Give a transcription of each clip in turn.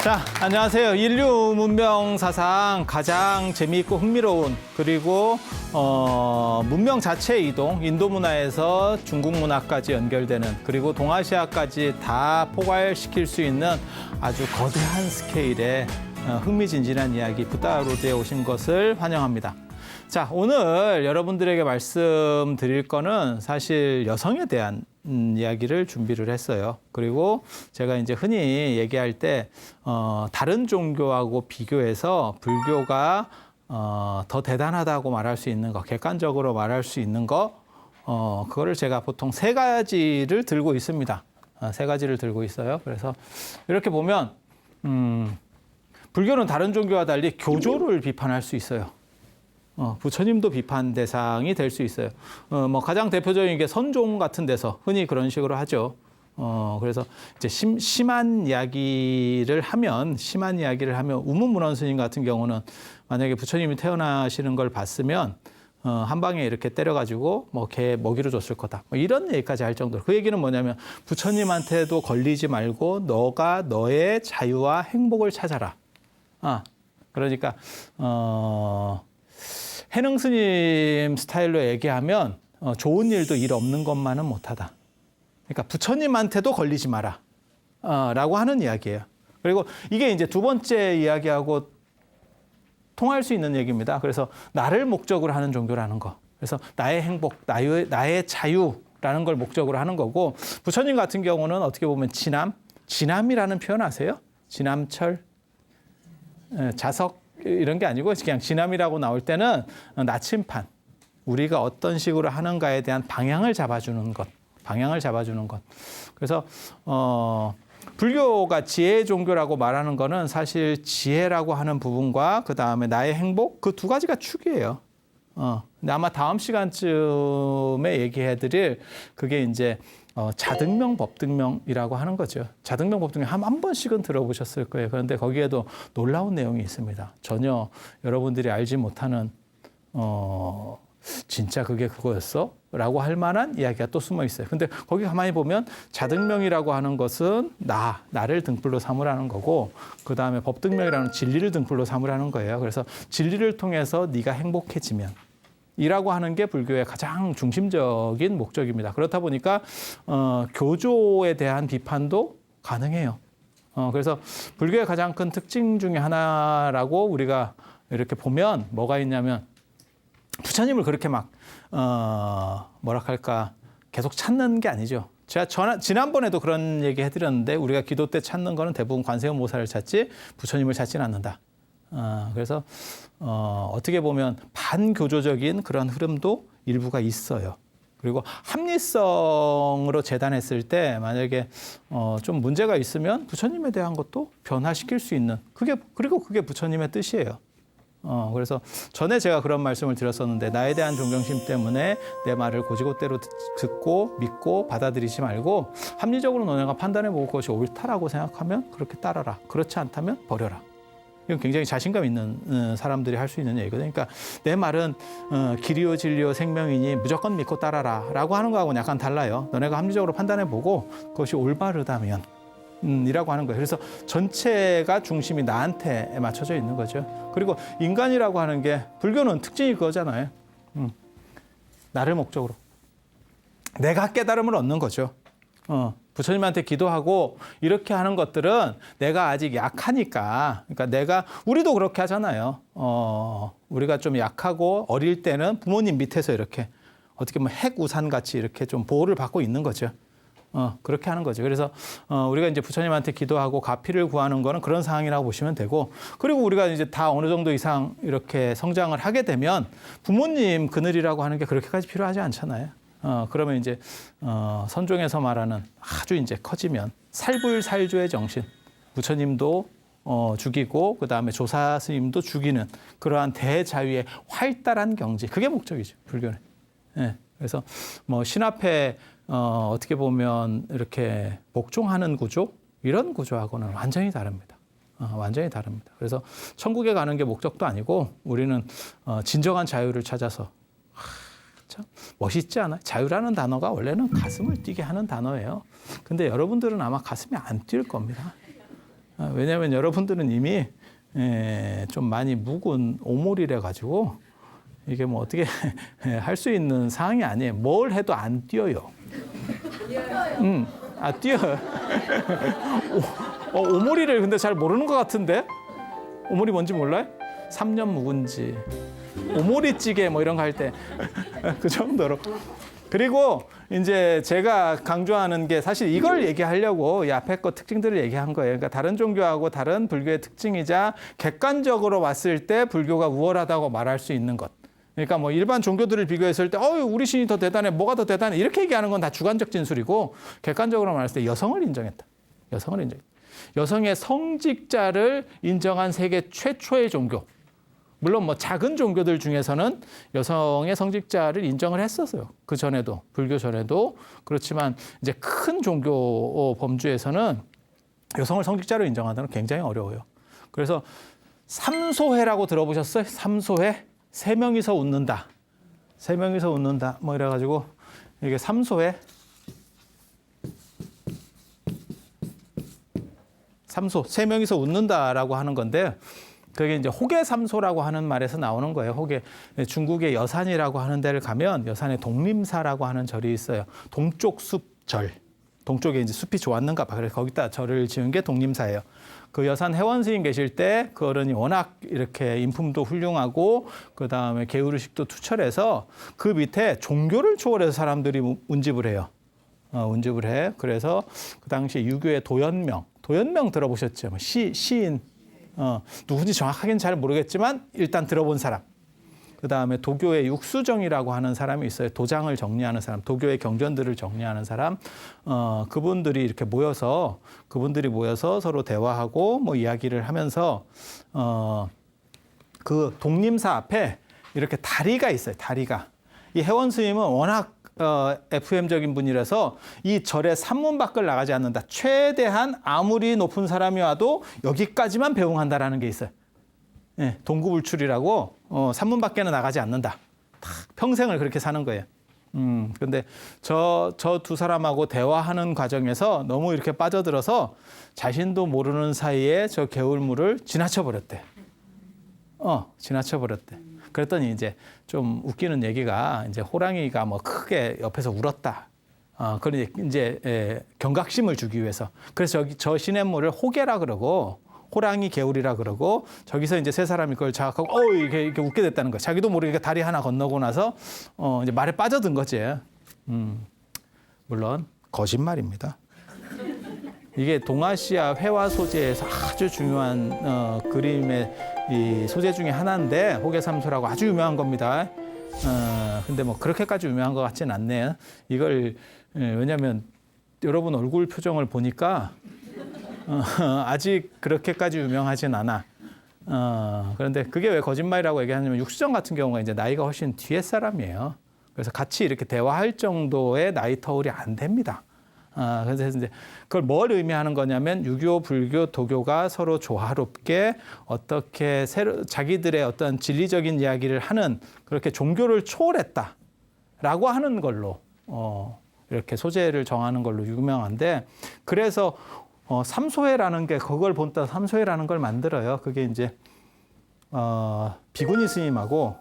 자, 안녕하세요. 인류 문명 사상 가장 재미있고 흥미로운 그리고 문명 자체의 이동, 인도 문화에서 중국 문화까지 연결되는 그리고 동아시아까지 다 포괄시킬 수 있는 아주 거대한 스케일의 흥미진진한 이야기 부다로드에 오신 것을 환영합니다. 자, 오늘 여러분들에게 말씀드릴 거는 사실 여성에 대한 이야기를 준비를 했어요. 그리고 제가 이제 흔히 얘기할 때 다른 종교하고 비교해서 불교가 더 대단하다고 말할 수 있는 거, 객관적으로 말할 수 있는 거, 그거를 제가 보통 세 가지를 들고 있습니다. 세 가지를 들고 있어요. 그래서 이렇게 보면 불교는 다른 종교와 달리 교조를 비판할 수 있어요. 부처님도 비판 대상이 될 수 있어요. 뭐 가장 대표적인 게 선종 같은 데서 흔히 그런 식으로 하죠. 그래서 이제 심한 이야기를 하면 우문문원 스님 같은 경우는 만약에 부처님이 태어나시는 걸 봤으면 한 방에 이렇게 때려가지고 뭐 개 먹이로 줬을 거다. 뭐 이런 얘기까지 할 정도로. 그 얘기는 뭐냐면 부처님한테도 걸리지 말고 너가 너의 자유와 행복을 찾아라. 그러니까 해능 스님 스타일로 얘기하면 좋은 일도 일 없는 것만은 못하다. 그러니까 부처님한테도 걸리지 마라. 라고 하는 이야기예요. 그리고 이게 이제 두 번째 이야기하고 통할 수 있는 얘기입니다. 그래서 나를 목적으로 하는 종교라는 거. 그래서 나의 행복, 나의 자유라는 걸 목적으로 하는 거고, 부처님 같은 경우는 어떻게 보면 진함이라는 표현 아세요? 진함철, 자석, 이런 게 아니고 그냥 진함이라고 나올 때는 나침판, 우리가 어떤 식으로 하는가에 대한 방향을 잡아주는 것. 그래서 불교가 지혜의 종교라고 말하는 거는 사실 지혜라고 하는 부분과 그 다음에 나의 행복, 그 두 가지가 축이에요. 근데 아마 다음 시간쯤에 얘기해드릴 그게 이제 자등명, 법등명이라고 하는 거죠. 자등명, 법등명 한 번씩은 들어보셨을 거예요. 그런데 거기에도 놀라운 내용이 있습니다. 전혀 여러분들이 알지 못하는 진짜 그게 그거였어? 라고 할 만한 이야기가 또 숨어 있어요. 근데 거기 가만히 보면 자등명이라고 하는 것은 나를 등불로 삼으라는 거고, 그 다음에 법등명이라는 진리를 등불로 삼으라는 거예요. 그래서 진리를 통해서 네가 행복해지면 이라고 하는 게 불교의 가장 중심적인 목적입니다. 그렇다 보니까 교조에 대한 비판도 가능해요. 그래서 불교의 가장 큰 특징 중에 하나라고 우리가 이렇게 보면 뭐가 있냐면, 부처님을 그렇게 막 계속 찾는 게 아니죠. 제가 지난번에도 그런 얘기 해드렸는데, 우리가 기도 때 찾는 거는 대부분 관세음보살을 찾지 부처님을 찾지는 않는다. 그래서 어떻게 보면 반교조적인 그런 흐름도 일부가 있어요. 그리고 합리성으로 재단했을 때 만약에 좀 문제가 있으면 부처님에 대한 것도 변화시킬 수 있는, 그리고 그게 부처님의 뜻이에요. 그래서 전에 제가 그런 말씀을 드렸었는데, 나에 대한 존경심 때문에 내 말을 고지고대로 듣고 믿고 받아들이지 말고 합리적으로 너네가 판단해보고 그것이 옳다라고 생각하면 그렇게 따라라. 그렇지 않다면 버려라. 이건 굉장히 자신감 있는 사람들이 할 수 있는 얘기거든요. 그러니까 내 말은 길이요 진리요 생명이니 무조건 믿고 따라라 라고 하는 거하고는 약간 달라요. 너네가 합리적으로 판단해보고 그것이 올바르다면 이라고 하는 거예요. 그래서 전체가 중심이 나한테 맞춰져 있는 거죠. 그리고 인간이라고 하는 게, 불교는 특징이 그거잖아요. 나를 목적으로 내가 깨달음을 얻는 거죠. 부처님한테 기도하고 이렇게 하는 것들은 내가 아직 약하니까, 그러니까 우리도 그렇게 하잖아요. 우리가 좀 약하고 어릴 때는 부모님 밑에서 이렇게 어떻게 보면 핵우산 같이 이렇게 좀 보호를 받고 있는 거죠. 그렇게 하는 거죠. 그래서 우리가 이제 부처님한테 기도하고 가피를 구하는 거는 그런 상황이라고 보시면 되고, 그리고 우리가 이제 다 어느 정도 이상 이렇게 성장을 하게 되면 부모님 그늘이라고 하는 게 그렇게까지 필요하지 않잖아요. 그러면 이제 선종에서 말하는 아주 이제 커지면 살불살조의 정신, 부처님도 죽이고 그 다음에 조사 스님도 죽이는 그러한 대자유의 활달한 경지, 그게 목적이죠, 불교는. 예. 그래서 뭐 신 앞에 어떻게 보면 이렇게 복종하는 구조, 이런 구조하고는 완전히 다릅니다. 완전히 다릅니다. 그래서 천국에 가는 게 목적도 아니고, 우리는 진정한 자유를 찾아서, 참 멋있지 않아요? 자유라는 단어가 원래는 가슴을 뛰게 하는 단어예요. 근데 여러분들은 아마 가슴이 안 뛸 겁니다. 왜냐하면 여러분들은 이미 좀 많이 묵은 오물이라 가지고 이게 뭐 어떻게 할 수 있는 상황이 아니에요. 뭘 해도 안 뛰어요. 뛰어요. 오물이를 근데 잘 모르는 것 같은데? 오물이 뭔지 몰라요? 3년 묵은지, 오물이찌개 뭐 이런 거 할 때 그 정도로. 그리고 이제 제가 강조하는 게 사실 이걸 얘기하려고 이 앞에 거 특징들을 얘기한 거예요. 그러니까 다른 종교하고 다른 불교의 특징이자 객관적으로 봤을 때 불교가 우월하다고 말할 수 있는 것. 그러니까 뭐 일반 종교들을 비교했을 때 우리 신이 더 대단해, 뭐가 더 대단해 이렇게 얘기하는 건 다 주관적 진술이고 객관적으로 말했을 때 여성을 인정했다. 여성을 인정했다. 여성의 성직자를 인정한 세계 최초의 종교. 물론 뭐 작은 종교들 중에서는 여성의 성직자를 인정을 했었어요. 그 전에도, 불교 전에도. 그렇지만 이제 큰 종교 범주에서는 여성을 성직자로 인정하는 건 굉장히 어려워요. 그래서 삼소회라고 들어보셨어요? 삼소회? 세 명이서 웃는다. 세 명이서 웃는다. 뭐 이래가지고 이게 삼소회. 삼소, 세 명이서 웃는다라고 하는 건데 그게 이제 호계삼소라고 하는 말에서 나오는 거예요. 호계. 중국의 여산이라고 하는 데를 가면 여산에 독림사라고 하는 절이 있어요. 동쪽 숲절. 동쪽에 이제 숲이 좋았는가 봐. 그래서 거기다 절을 지은 게 독림사예요. 그 여산 해원 스님 계실 때 그 어른이 워낙 이렇게 인품도 훌륭하고 그 다음에 게으르식도 투철해서 그 밑에 종교를 초월해서 사람들이 운집을 해요. 운집을 해. 그래서 그 당시 유교의 도연명 들어보셨죠? 시인. 누군지 정확하게는 잘 모르겠지만 일단 들어본 사람. 그 다음에 도교의 육수정이라고 하는 사람이 있어요. 도장을 정리하는 사람, 도교의 경전들을 정리하는 사람. 그분들이 이렇게 모여서 서로 대화하고 뭐 이야기를 하면서 그 독림사 앞에 이렇게 다리가 있어요. 다리가. 이 해원 스님은 워낙 FM적인 분이라서 이 절의 산문 밖을 나가지 않는다. 최대한 아무리 높은 사람이 와도 여기까지만 배웅한다라는 게 있어요. 동구불출이라고 산문 밖에는 나가지 않는다. 평생을 그렇게 사는 거예요. 근데 저 두 사람하고 대화하는 과정에서 너무 이렇게 빠져들어서 자신도 모르는 사이에 저 개울물을 지나쳐 버렸대. 지나쳐 버렸대. 그랬더니 이제 좀 웃기는 얘기가 이제 호랑이가 뭐 크게 옆에서 울었다. 그러니 이제 경각심을 주기 위해서. 그래서 저 시냇물을 호계라 그러고 호랑이 개울이라 그러고 저기서 이제 세 사람이 그걸 자각하고 이렇게 웃게 됐다는 거야. 자기도 모르게 다리 하나 건너고 나서 이제 말에 빠져든 거지. 물론 거짓말입니다. 이게 동아시아 회화 소재에서 아주 중요한 그림의 이 소재 중에 하나인데 호계삼소라고 아주 유명한 겁니다. 근데 뭐 그렇게까지 유명한 것 같지는 않네요. 이걸 왜냐하면 여러분 얼굴 표정을 보니까 아직 그렇게까지 유명하진 않아. 그런데 그게 왜 거짓말이라고 얘기하냐면 육수정 같은 경우가 이제 나이가 훨씬 뒤에 사람이에요. 그래서 같이 이렇게 대화할 정도의 나이 터울이 안 됩니다. 그래서 이제 그걸 뭘 의미하는 거냐면 유교, 불교, 도교가 서로 조화롭게 어떻게 자기들의 어떤 진리적인 이야기를 하는 그렇게 종교를 초월했다라고 하는 걸로 이렇게 소재를 정하는 걸로 유명한데 그래서 삼소회라는 게 그걸 본따 삼소회라는 걸 만들어요. 그게 이제 비구니 스님하고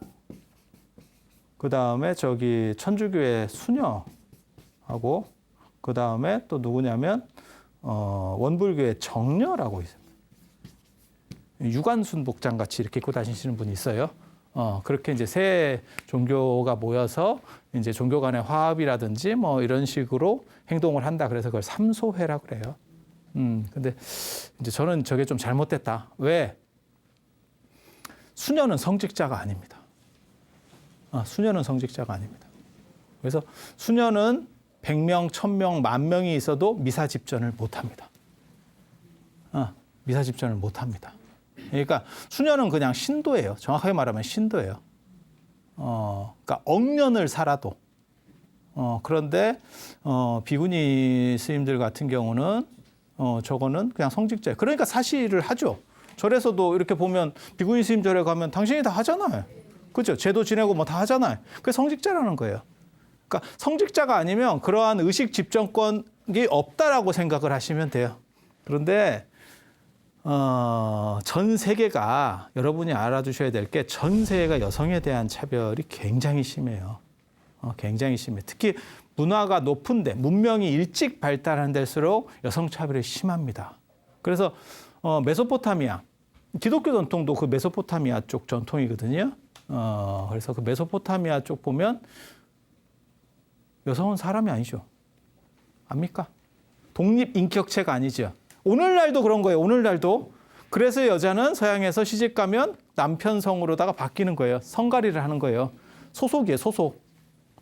그 다음에 저기 천주교의 수녀하고 그 다음에 또 누구냐면 원불교의 정녀라고 있어요. 유관순 복장 같이 이렇게 입고 다니시는 분이 있어요. 그렇게 이제 세 종교가 모여서 이제 종교 간의 화합이라든지 뭐 이런 식으로 행동을 한다. 그래서 그걸 삼소회라고 그래요. 근데 이제 저는 저게 좀 잘못됐다. 왜? 수녀는 성직자가 아닙니다. 수녀는 성직자가 아닙니다. 그래서 수녀는 100명, 1000명, 10,000명이 있어도 미사 집전을 못 합니다. 미사 집전을 못 합니다. 그러니까 수녀는 그냥 신도예요. 정확하게 말하면 신도예요. 그러니까 억년을 살아도. 그런데 비구니 스님들 같은 경우는 저거는 그냥 성직자예요. 그러니까 사실을 하죠. 절에서도 이렇게 보면 비구니 스님 절에 가면 당신이 다 하잖아요. 그렇죠? 제도 지내고 뭐 다 하잖아요. 그게 성직자라는 거예요. 그러니까 성직자가 아니면 그러한 의식 집정권이 없다라고 생각을 하시면 돼요. 그런데 전 세계가 여러분이 알아두셔야 될 게 전 세계가 여성에 대한 차별이 굉장히 심해요. 굉장히 심해. 특히 문화가 높은데 문명이 일찍 발달한 데일수록 여성 차별이 심합니다. 그래서 메소포타미아 기독교 전통도 그 메소포타미아 쪽 전통이거든요. 그래서 그 메소포타미아 쪽 보면 여성은 사람이 아니죠. 압니까? 독립인격체가 아니죠. 오늘날도 그런 거예요. 오늘날도. 그래서 여자는 서양에서 시집 가면 남편 성으로다가 바뀌는 거예요. 성가리를 하는 거예요. 소속이에요.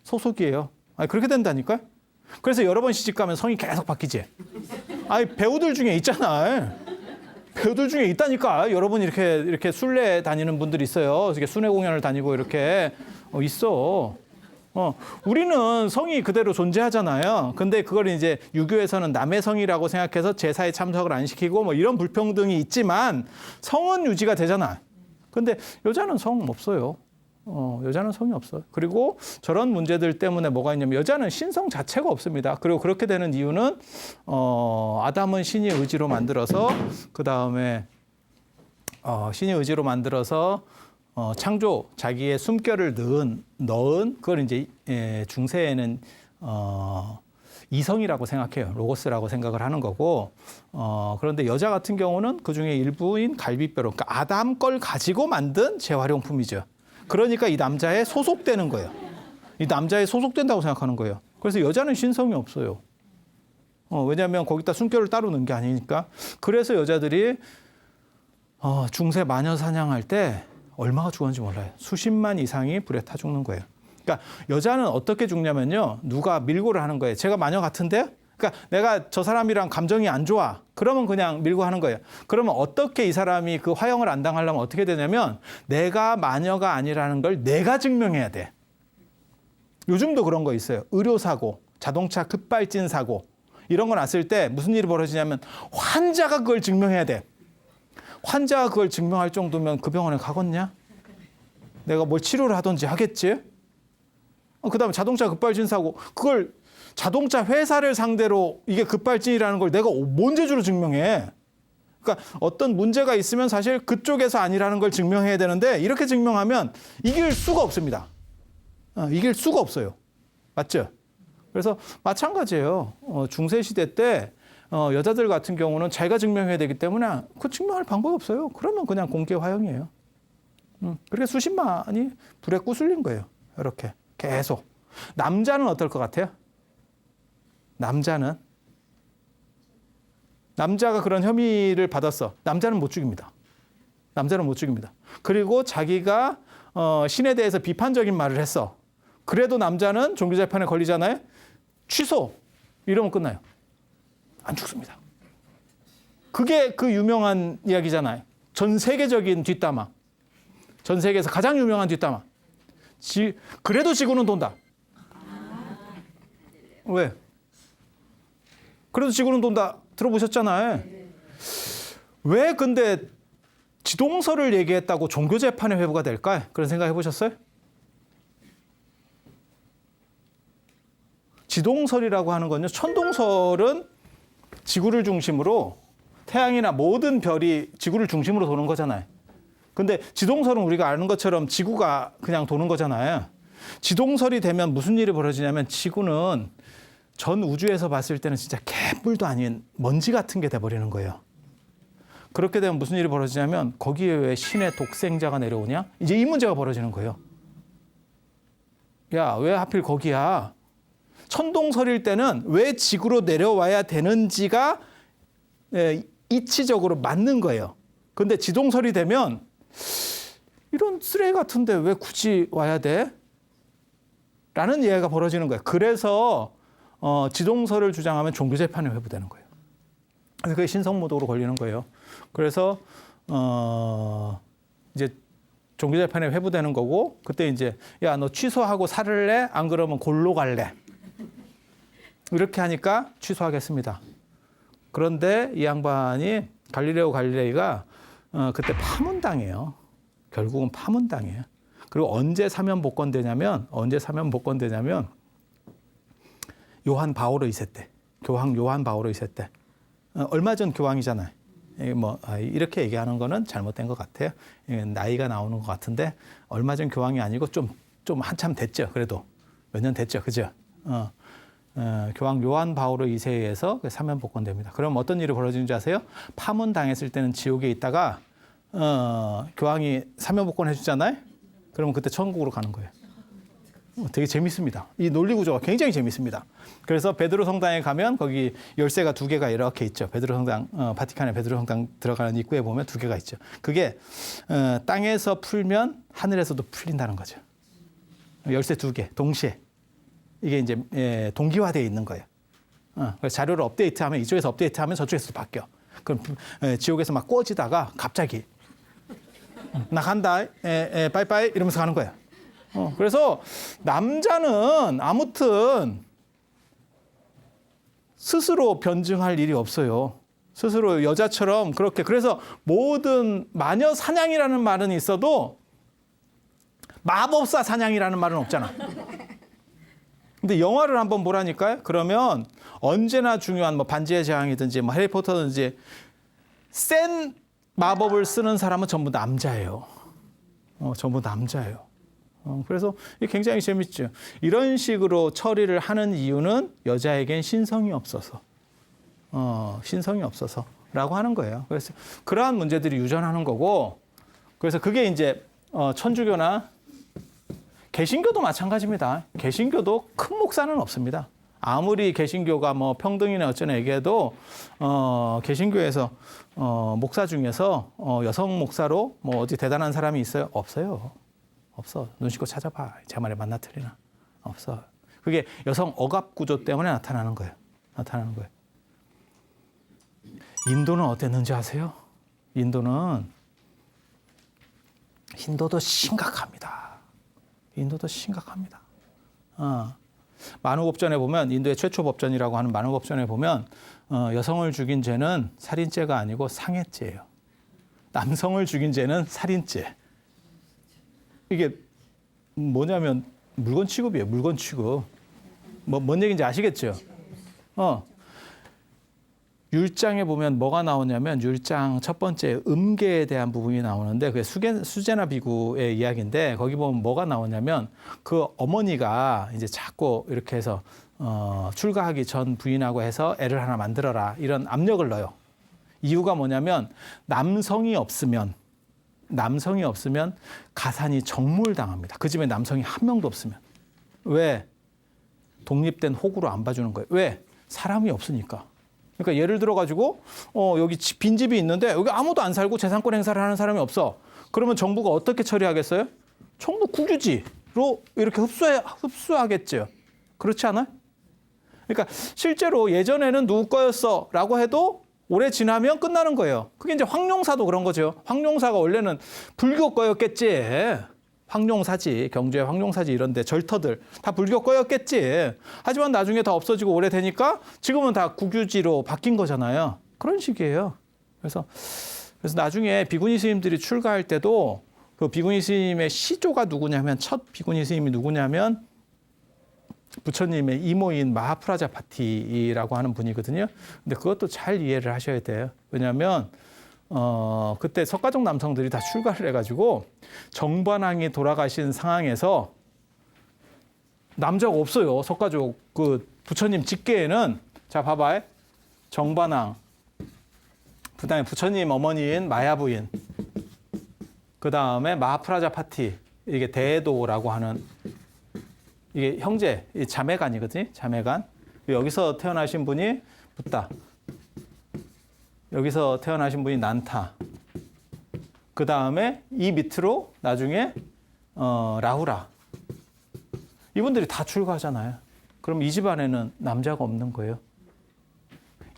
소속이에요. 아니, 그렇게 된다니까요. 그래서 여러 번 시집 가면 성이 계속 바뀌지. 아니, 배우들 중에 있잖아. 배우들 중에 있다니까. 여러분 이렇게 순례 다니는 분들이 있어요. 이렇게 순회 공연을 다니고 이렇게 있어. 우리는 성이 그대로 존재하잖아요. 근데 그걸 이제 유교에서는 남의 성이라고 생각해서 제사에 참석을 안 시키고 뭐 이런 불평등이 있지만 성은 유지가 되잖아. 근데 여자는 성 없어요. 여자는 성이 없어요. 그리고 저런 문제들 때문에 뭐가 있냐면 여자는 신성 자체가 없습니다. 그리고 그렇게 되는 이유는 아담은 신의 의지로 만들어서 그 다음에 신의 의지로 만들어서 창조 자기의 숨결을 넣은 그걸 이제 중세에는 이성이라고 생각해요. 로고스라고 생각을 하는 거고 그런데 여자 같은 경우는 그중에 일부인 갈비뼈로 그러니까 아담 걸 가지고 만든 재활용품이죠. 그러니까 이 남자에 소속되는 거예요. 이 남자에 소속된다고 생각하는 거예요. 그래서 여자는 신성이 없어요. 왜냐하면 거기다 숨결을 따로 넣은 게 아니니까. 그래서 여자들이 중세 마녀 사냥할 때 얼마가 죽었는지 몰라요. 수십만 이상이 불에 타 죽는 거예요. 그러니까 여자는 어떻게 죽냐면요. 누가 밀고를 하는 거예요. 제가 마녀 같은데? 그러니까 내가 저 사람이랑 감정이 안 좋아. 그러면 그냥 밀고 하는 거예요. 그러면 어떻게 이 사람이 그 화형을 안 당하려면 어떻게 되냐면 내가 마녀가 아니라는 걸 내가 증명해야 돼. 요즘도 그런 거 있어요. 의료사고, 자동차 급발진 사고 이런 거 났을 때 무슨 일이 벌어지냐면 환자가 그걸 증명해야 돼. 환자가 그걸 증명할 정도면 그 병원에 가겠냐? 내가 뭘 치료를 하든지 하겠지? 그다음에 자동차 급발진 사고 그걸 자동차 회사를 상대로 이게 급발진이라는 걸 내가 뭔 재주로 증명해? 그러니까 어떤 문제가 있으면 사실 그쪽에서 아니라는 걸 증명해야 되는데 이렇게 증명하면 이길 수가 없습니다. 이길 수가 없어요. 맞죠? 그래서 마찬가지예요. 중세시대 때 여자들 같은 경우는 자기가 증명해야 되기 때문에 그 증명할 방법이 없어요. 그러면 그냥 공개 화형이에요. 그렇게 수십만이 불에 꼬슬린 거예요. 이렇게 계속. 남자는 어떨 것 같아요? 남자가 그런 혐의를 받았어. 남자는 못 죽입니다. 남자는 못 죽입니다. 그리고 자기가 신에 대해서 비판적인 말을 했어. 그래도 남자는 종교재판에 걸리잖아요. 취소. 이러면 끝나요. 안 죽습니다. 그게 그 유명한 이야기잖아요. 전 세계적인 뒷담화. 전 세계에서 가장 유명한 뒷담화. 그래도 지구는 돈다. 왜? 그래도 지구는 돈다. 들어보셨잖아요. 왜 근데 지동설을 얘기했다고 종교재판의 회부가 될까요? 그런 생각 해보셨어요? 지동설이라고 하는 건요. 천동설은 지구를 중심으로 태양이나 모든 별이 지구를 중심으로 도는 거잖아요. 근데 지동설은 우리가 아는 것처럼 지구가 그냥 도는 거잖아요. 지동설이 되면 무슨 일이 벌어지냐면 지구는 전 우주에서 봤을 때는 진짜 개뿔도 아닌 먼지 같은 게 돼버리는 거예요. 그렇게 되면 무슨 일이 벌어지냐면 거기에 왜 신의 독생자가 내려오냐? 이제 이 문제가 벌어지는 거예요. 야, 왜 하필 거기야? 천동설일 때는 왜 지구로 내려와야 되는지가 이치적으로 맞는 거예요. 근데 지동설이 되면 이런 쓰레기 같은데 왜 굳이 와야 돼? 라는 이야기가 벌어지는 거예요. 그래서 지동설을 주장하면 종교재판에 회부되는 거예요. 그래서 그게 신성모독으로 걸리는 거예요. 그래서 이제 종교재판에 회부되는 거고 그때 이제 야, 너 취소하고 살을래? 안 그러면 골로 갈래? 이렇게 하니까 취소하겠습니다. 그런데 이 양반이 갈릴레오 갈릴레이가 그때 파문당해요. 결국은 파문당해요. 그리고 언제 사면 복권되냐면 요한 바오로 2세 때. 교황 요한 바오로 2세 때. 얼마 전 교황이잖아요. 이렇게 얘기하는 거는 잘못된 것 같아요. 나이가 나오는 것 같은데 얼마 전 교황이 아니고 좀 한참 됐죠. 그래도 몇 년 됐죠, 그죠? 교황 요한 바오로 2세에 의해서 사면 복권됩니다. 그럼 어떤 일이 벌어지는지 아세요? 파문 당했을 때는 지옥에 있다가 교황이 사면 복권 해주잖아요. 그러면 그때 천국으로 가는 거예요. 되게 재밌습니다. 이 논리 구조가 굉장히 재밌습니다. 그래서 베드로 성당에 가면 거기 열쇠가 2개가 이렇게 있죠. 베드로 성당, 바티칸의 베드로 성당 들어가는 입구에 보면 2개가 있죠. 그게 땅에서 풀면 하늘에서도 풀린다는 거죠. 열쇠 2개 동시에. 이게 이제 동기화되어 있는 거예요. 그래서 자료를 업데이트하면 이쪽에서 업데이트하면 저쪽에서 바뀌어. 그럼 지옥에서 막 꼬지다가 갑자기 나 간다, 빠이빠이 이러면서 가는 거예요. 그래서 남자는 아무튼 스스로 변증할 일이 없어요. 스스로 여자처럼 그렇게. 그래서 모든 마녀 사냥이라는 말은 있어도 마법사 사냥이라는 말은 없잖아. 근데 영화를 한번 보라니까요. 그러면 언제나 중요한 뭐 반지의 제왕이든지 뭐 해리포터든지 센 마법을 쓰는 사람은 전부 남자예요. 전부 남자예요. 그래서 이게 굉장히 재밌죠. 이런 식으로 처리를 하는 이유는 여자에겐 신성이 없어서, 신성이 없어서라고 하는 거예요. 그래서 그러한 문제들이 유전하는 거고, 그래서 그게 이제 천주교나 개신교도 마찬가지입니다. 개신교도 큰 목사는 없습니다. 아무리 개신교가 뭐 평등이나 어쩌나 얘기해도 개신교에서 목사 중에서 여성 목사로 뭐 어디 대단한 사람이 있어요? 없어요. 없어. 눈 씻고 찾아봐. 제 말에 맞나 틀리나. 없어. 그게 여성 억압 구조 때문에 나타나는 거예요. 나타나는 거예요. 인도는 어땠는지 아세요? 인도도 심각합니다. 인도도 심각합니다. 만우법전에 보면, 인도의 최초 법전이라고 하는 만우법전에 보면 여성을 죽인 죄는 살인죄가 아니고 상해죄예요. 남성을 죽인 죄는 살인죄. 이게 뭐냐면 물건 취급이에요. 물건 취급. 뭔 얘기인지 아시겠죠? 율장에 보면 뭐가 나오냐면 율장 첫 번째 음계에 대한 부분이 나오는데 그게 수제나 비구의 이야기인데 거기 보면 뭐가 나오냐면 그 어머니가 이제 자꾸 이렇게 해서 출가하기 전 부인하고 해서 애를 하나 만들어라 이런 압력을 넣어요. 이유가 뭐냐면 남성이 없으면 가산이 정몰당합니다. 그 집에 남성이 한 명도 없으면. 왜? 독립된 호구로 안 봐주는 거예요. 왜? 사람이 없으니까. 그러니까 예를 들어가지고 여기 빈집이 있는데 여기 아무도 안 살고 재산권 행사를 하는 사람이 없어. 그러면 정부가 어떻게 처리하겠어요? 정부 국유지로 이렇게 흡수하겠죠. 그렇지 않아요? 그러니까 실제로 예전에는 누구 거였어 라고 해도 오래 지나면 끝나는 거예요. 그게 이제 황룡사도 그런 거죠. 황룡사가 원래는 불교 거였겠지. 황룡사지, 경주의 황룡사지 이런데 절터들 다 불교 거였겠지. 하지만 나중에 다 없어지고 오래되니까 지금은 다 국유지로 바뀐 거잖아요. 그런 식이에요. 그래서 나중에 비구니 스님들이 출가할 때도 그 비구니 스님의 시조가 누구냐면 첫 비구니 스님이 누구냐면 부처님의 이모인 마하프라자파티라고 하는 분이거든요. 근데 그것도 잘 이해를 하셔야 돼요. 왜냐하면 그때 석가족 남성들이 다 출가를 해가지고 정반왕이 돌아가신 상황에서 남자가 없어요. 석가족 그 부처님 직계에는 자 봐봐요. 정반왕, 그다음에 부처님 어머니인 마야 부인, 그 다음에 마하프라자파티 이게 대도라고 하는 이게 형제, 자매간이거든요. 자매간. 여기서 태어나신 분이 붓다. 여기서 태어나신 분이 난타. 그 다음에 이 밑으로 나중에 라후라. 이분들이 다 출가하잖아요. 그럼 이 집안에는 남자가 없는 거예요.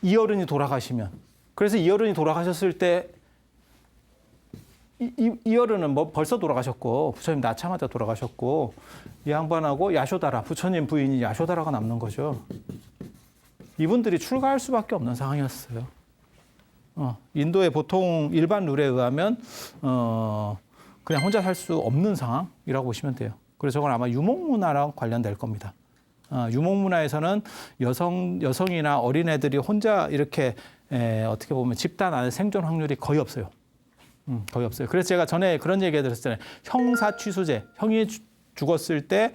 이 어른이 돌아가시면. 그래서 이 어른이 돌아가셨을 때 이 어른은 뭐 벌써 돌아가셨고 부처님 낳자마자 돌아가셨고 이 양반하고 야쇼다라 부처님 부인이 야쇼다라가 남는 거죠. 이분들이 출가할 수밖에 없는 상황이었어요. 인도의 보통 일반 룰에 의하면 그냥 혼자 살 수 없는 상황이라고 보시면 돼요. 그래서 저건 아마 유목문화랑 관련될 겁니다. 유목문화에서는 여성이나 어린애들이 혼자 이렇게 어떻게 보면 집단 안에 생존 확률이 거의 없어요. 거의 없어요. 그래서 제가 전에 그런 얘기 해드렸잖아요. 형사 취소제, 형이 죽었을 때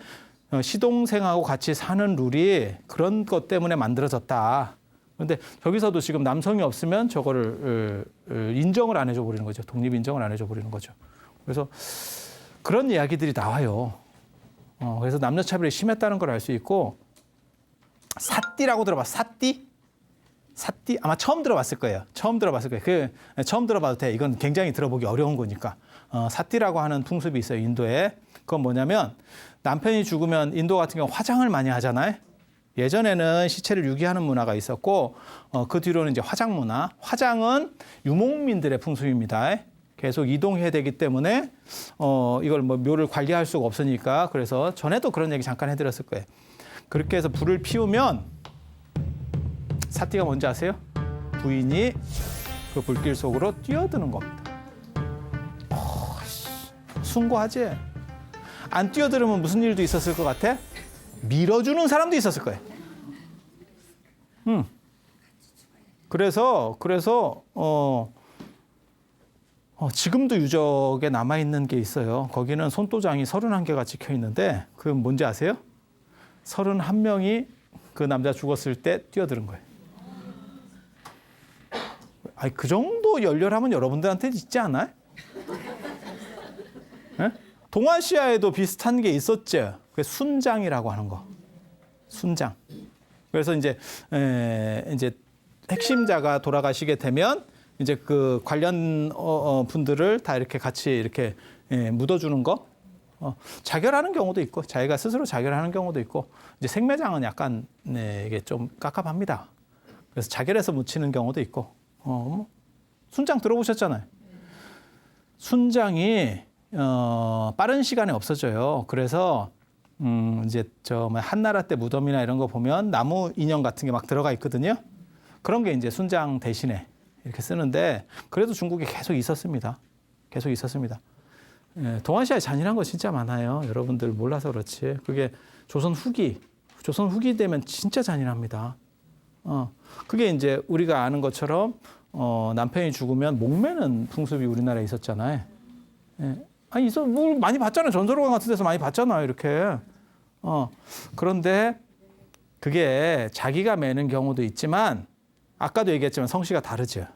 시동생하고 같이 사는 룰이 그런 것 때문에 만들어졌다. 그런데 여기서도 지금 남성이 없으면 저거를 인정을 안 해줘 버리는 거죠. 독립 인정을 안 해줘 버리는 거죠. 그래서 그런 이야기들이 나와요. 그래서 남녀 차별이 심했다는 걸 알 수 있고, 사띠라고 들어봤어? 사띠? 사띠? 아마 처음 들어봤을 거예요. 처음 들어봤을 거예요. 처음 들어봐도 돼. 이건 굉장히 들어보기 어려운 거니까. 사띠라고 하는 풍습이 있어요, 인도에. 그건 뭐냐면 남편이 죽으면 인도 같은 경우 화장을 많이 하잖아요. 예전에는 시체를 유기하는 문화가 있었고, 그 뒤로는 이제 화장 문화. 화장은 유목민들의 풍습입니다. 계속 이동해야 되기 때문에 이걸 뭐 묘를 관리할 수가 없으니까, 그래서 전에도 그런 얘기 잠깐 해드렸을 거예요. 그렇게 해서 불을 피우면 사띠가 뭔지 아세요? 부인이 그 불길 속으로 뛰어드는 겁니다. 숭고하지? 안 뛰어들으면 무슨 일도 있었을 것 같아? 밀어주는 사람도 있었을 거예요. 그래서 지금도 유적에 남아있는 게 있어요. 거기는 손도장이 31개가 찍혀 있는데, 그건 뭔지 아세요? 31명이 그 남자 죽었을 때 뛰어드는 거예요. 아니, 그 정도 열렬하면 여러분들한테 있지 않아요? 네? 동아시아에도 비슷한 게 있었죠. 그게 순장이라고 하는 거. 순장. 그래서 이제 핵심자가 돌아가시게 되면 이제 그 관련 분들을 다 이렇게 같이 이렇게 묻어주는 거. 자결하는 경우도 있고, 자기가 스스로 자결하는 경우도 있고, 이제 생매장은 약간 이게 좀 깝깝합니다. 그래서 자결해서 묻히는 경우도 있고. 순장 들어보셨잖아요. 순장이 빠른 시간에 없어져요. 그래서 이제 한나라 때 무덤이나 이런 거 보면 나무 인형 같은 게 막 들어가 있거든요. 그런 게 이제 순장 대신에 이렇게 쓰는데, 그래도 중국에 계속 있었습니다. 계속 있었습니다. 동아시아에 잔인한 거 진짜 많아요. 여러분들 몰라서 그렇지. 그게 조선 후기 되면 진짜 잔인합니다. 그게 이제 우리가 아는 것처럼 남편이 죽으면 목매는 풍습이 우리나라에 있었잖아요. 아니, 뭘 많이 봤잖아요. 전설호강 같은 데서 많이 봤잖아요. 이렇게. 그런데 그게 자기가 매는 경우도 있지만, 아까도 얘기했지만 성씨가 다르죠.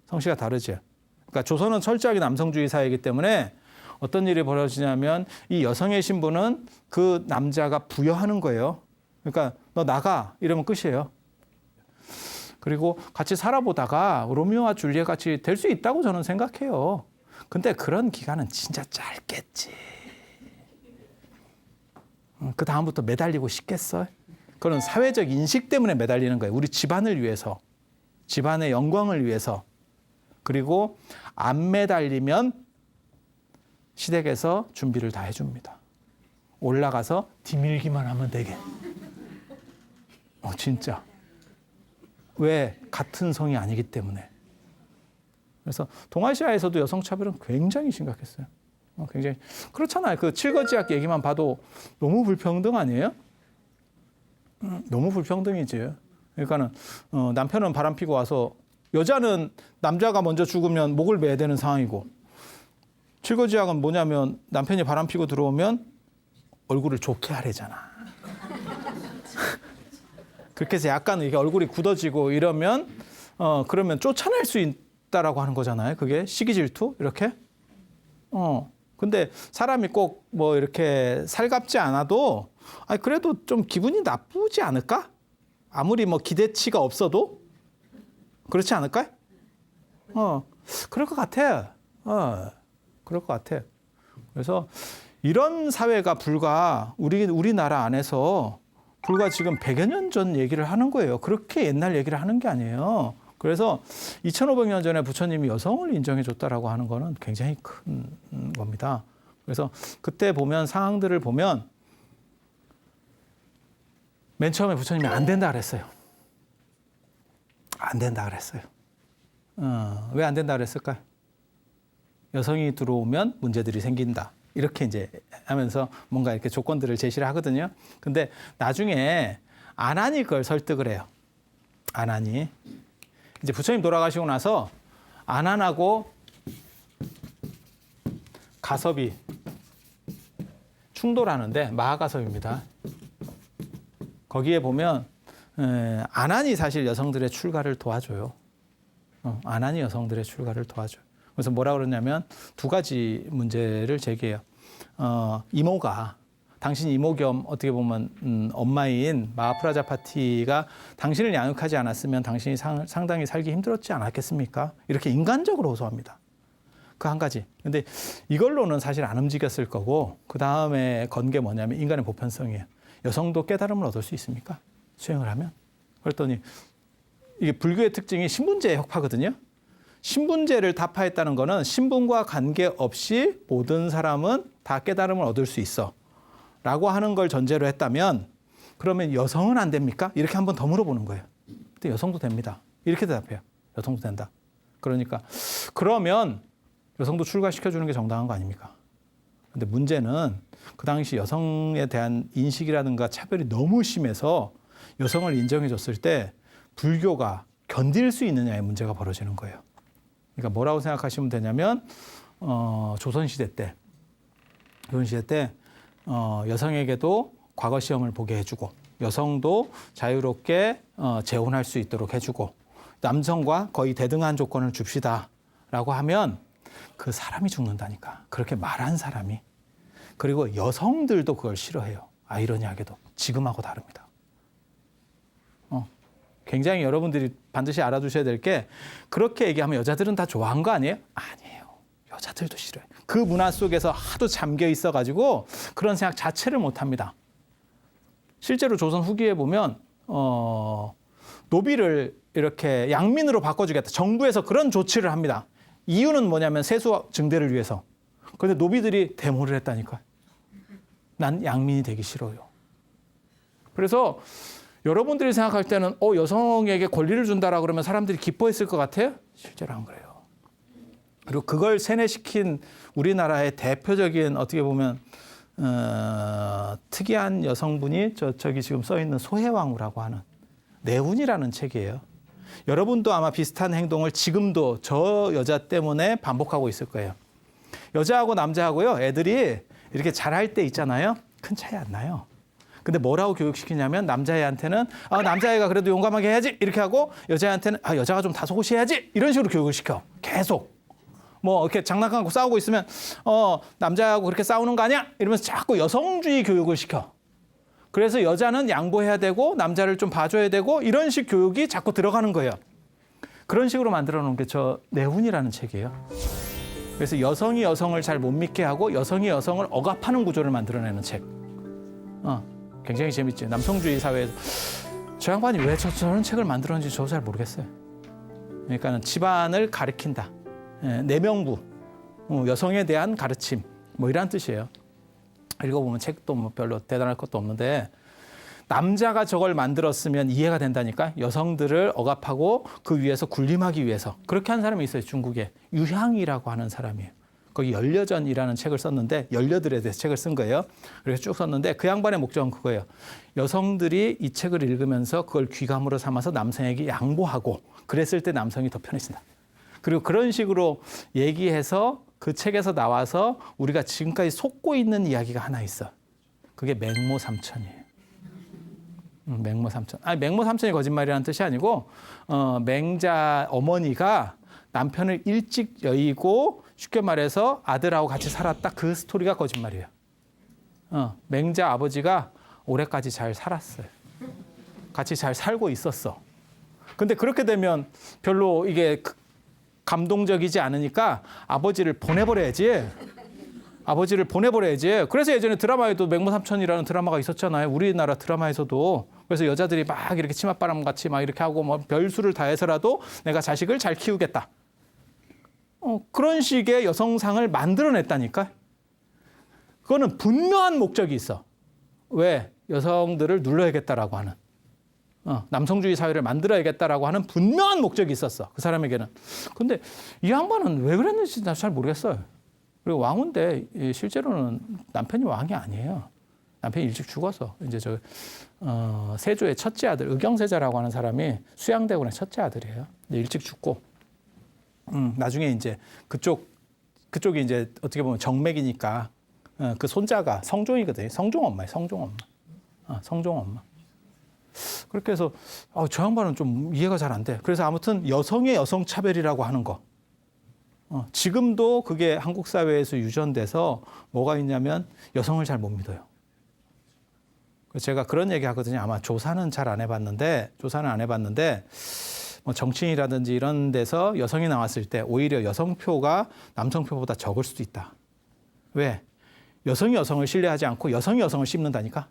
성씨가 다르죠. 그러니까 조선은 철저하게 남성주의 사회이기 때문에 어떤 일이 벌어지냐면, 이 여성의 신부는 그 남자가 부여하는 거예요. 그러니까 너 나가 이러면 끝이에요. 그리고 같이 살아보다가 로미오와 줄리엣 같이 될 수 있다고 저는 생각해요. 근데 그런 기간은 진짜 짧겠지. 그 다음부터 매달리고 싶겠어요? 그런 사회적 인식 때문에 매달리는 거예요. 우리 집안을 위해서, 집안의 영광을 위해서. 그리고 안 매달리면 시댁에서 준비를 다 해줍니다. 올라가서 뒤밀기만 하면 되게. 진짜. 왜? 같은 성이 아니기 때문에. 그래서 동아시아에서도 여성차별은 굉장히 심각했어요. 굉장히. 그렇잖아요. 그 칠거지약 얘기만 봐도 너무 불평등 아니에요? 너무 불평등이지. 그러니까는 남편은 바람 피고 와서, 여자는 남자가 먼저 죽으면 목을 매야 되는 상황이고, 칠거지약은 뭐냐면 남편이 바람 피고 들어오면 얼굴을 좋게 하래잖아. 그렇게 해서 약간 이게 얼굴이 굳어지고 이러면 그러면 쫓아낼 수 있다라고 하는 거잖아요. 그게 시기 질투 이렇게. 근데 사람이 꼭 뭐 이렇게 살갑지 않아도, 아니 그래도 좀 기분이 나쁘지 않을까? 아무리 뭐 기대치가 없어도 그렇지 않을까? 그럴 것 같아. 그럴 것 같아. 그래서 이런 사회가 불과 우리나라 안에서 불과 지금 100여 년 전 얘기를 하는 거예요. 그렇게 옛날 얘기를 하는 게 아니에요. 그래서 2500년 전에 부처님이 여성을 인정해 줬다라고 하는 거는 굉장히 큰 겁니다. 그래서 그때 보면 상황들을 보면 맨 처음에 부처님이 안 된다 그랬어요. 안 된다 그랬어요. 왜 안 된다 그랬을까요? 여성이 들어오면 문제들이 생긴다. 이렇게 이제 하면서 뭔가 이렇게 조건들을 제시를 하거든요. 근데 나중에 아난이 그걸 설득을 해요. 아난이. 이제 부처님 돌아가시고 나서 안한하고 가섭이 충돌하는데 마하가섭입니다. 거기에 보면 안한이 사실 여성들의 출가를 도와줘요. 안한이 여성들의 출가를 도와줘요. 그래서 뭐라 그러냐면 두 가지 문제를 제기해요. 이모가 당신 이모 겸 어떻게 보면 엄마인 마하프라자파티가 당신을 양육하지 않았으면 당신이 상당히 살기 힘들었지 않았겠습니까? 이렇게 인간적으로 호소합니다. 그 한 가지. 근데 이걸로는 사실 안 움직였을 거고 그 다음에 건 게 뭐냐면 인간의 보편성이에요. 여성도 깨달음을 얻을 수 있습니까? 수행을 하면? 그랬더니 이게 불교의 특징이 신분제의 혁파거든요. 신분제를 타파했다는 거는 신분과 관계없이 모든 사람은 다 깨달음을 얻을 수 있어. 라고 하는 걸 전제로 했다면 그러면 여성은 안 됩니까? 이렇게 한번 더 물어보는 거예요. 근데 여성도 됩니다. 이렇게 대답해요. 여성도 된다. 그러니까 그러면 여성도 출가시켜주는 게 정당한 거 아닙니까? 근데 문제는 그 당시 여성에 대한 인식이라든가 차별이 너무 심해서 여성을 인정해 줬을 때 불교가 견딜 수 있느냐의 문제가 벌어지는 거예요. 그러니까 뭐라고 생각하시면 되냐면 조선시대 때 여성에게도 과거 시험을 보게 해주고 여성도 자유롭게 재혼할 수 있도록 해주고 남성과 거의 대등한 조건을 줍시다라고 하면 그 사람이 죽는다니까. 그렇게 말한 사람이. 그리고 여성들도 그걸 싫어해요. 아이러니하게도. 지금하고 다릅니다. 굉장히 여러분들이 반드시 알아두셔야 될 게 그렇게 얘기하면 여자들은 다 좋아한 거 아니에요? 아니에요. 여자들도 싫어요. 그 문화 속에서 하도 잠겨 있어가지고 그런 생각 자체를 못합니다. 실제로 조선 후기에 보면 노비를 이렇게 양민으로 바꿔주겠다. 정부에서 그런 조치를 합니다. 이유는 뭐냐면 세수 증대를 위해서. 그런데 노비들이 데모를 했다니까. 난 양민이 되기 싫어요. 그래서 여러분들이 생각할 때는 여성에게 권리를 준다라 그러면 사람들이 기뻐했을 것 같아요? 실제로 안 그래요. 그리고 그걸 세뇌시킨 우리나라의 대표적인 어떻게 보면 특이한 여성분이 저기 지금 써 있는 소해왕후라고 하는 내운이라는 책이에요. 여러분도 아마 비슷한 행동을 지금도 저 여자 때문에 반복하고 있을 거예요. 여자하고 남자하고요, 애들이 이렇게 잘할 때 있잖아요. 큰 차이 안 나요. 근데 뭐라고 교육시키냐면 남자애한테는 남자애가 그래도 용감하게 해야지 이렇게 하고 여자애한테는 여자가 좀 다소곳이해야지 이런 식으로 교육을 시켜. 계속. 뭐 이렇게 장난감고 싸우고 있으면 남자하고 그렇게 싸우는 거 아니야? 이러면서 자꾸 여성주의 교육을 시켜. 그래서 여자는 양보해야 되고 남자를 좀 봐줘야 되고 이런 식 교육이 자꾸 들어가는 거예요. 그런 식으로 만들어 놓은 게 저 내훈이라는 책이에요. 그래서 여성이 여성을 잘 못 믿게 하고 여성이 여성을 억압하는 구조를 만들어내는 책. 굉장히 재밌죠. 남성주의 사회에서. 저 양반이 왜 저런 책을 만들었는지 저도 잘 모르겠어요. 그러니까 집안을 가리킨다. 내명부, 여성에 대한 가르침, 뭐 이런 뜻이에요. 읽어보면 책도 뭐 별로 대단할 것도 없는데 남자가 저걸 만들었으면 이해가 된다니까. 여성들을 억압하고 그 위에서 군림하기 위해서. 그렇게 한 사람이 있어요. 중국에. 유향이라고 하는 사람이에요. 거기 열려전이라는 책을 썼는데 열려들에 대해서 책을 쓴 거예요. 그래서 쭉 썼는데 그 양반의 목적은 그거예요. 여성들이 이 책을 읽으면서 그걸 귀감으로 삼아서 남성에게 양보하고 그랬을 때 남성이 더 편해진다. 그리고 그런 식으로 얘기해서 그 책에서 나와서 우리가 지금까지 속고 있는 이야기가 하나 있어. 그게 맹모삼천이에요. 맹모삼천. 맹모삼천이 거짓말이라는 뜻이 아니고 맹자 어머니가 남편을 일찍 여의고 쉽게 말해서 아들하고 같이 살았다. 그 스토리가 거짓말이에요. 맹자 아버지가 올해까지 잘 살았어요. 같이 잘 살고 있었어. 근데 그렇게 되면 별로 이게 감동적이지 않으니까 아버지를 보내버려야지. 그래서 예전에 드라마에도 맹모삼천이라는 드라마가 있었잖아요. 우리나라 드라마에서도. 그래서 여자들이 막 이렇게 치맛바람 같이 막 이렇게 하고 뭐 별수를 다해서라도 내가 자식을 잘 키우겠다. 그런 식의 여성상을 만들어냈다니까. 그거는 분명한 목적이 있어. 왜? 여성들을 눌러야겠다라고 하는. 남성주의 사회를 만들어야겠다라고 하는 분명한 목적이 있었어. 그 사람에게는. 근데 이 양반은 왜 그랬는지 잘 모르겠어요. 그리고 왕인데 실제로는 남편이 왕이 아니에요. 남편이 일찍 죽어서 이제 세조의 첫째 아들 의경세자라고 하는 사람이 수양대군의 첫째 아들이에요. 일찍 죽고 나중에 이제 그쪽이 이제 어떻게 보면 정맥이니까 그 손자가 성종이거든요. 성종 엄마예요. 성종 엄마. 성종 엄마. 그렇게 해서 저 양반은 좀 이해가 잘 안 돼. 그래서 아무튼 여성의 여성 차별이라고 하는 거. 지금도 그게 한국 사회에서 유전돼서 뭐가 있냐면 여성을 잘 못 믿어요. 제가 그런 얘기 하거든요. 아마 조사는 안 해봤는데 뭐 정치인이라든지 이런 데서 여성이 나왔을 때 오히려 여성표가 남성표보다 적을 수도 있다. 왜? 여성이 여성을 신뢰하지 않고 여성이 여성을 씹는다니까.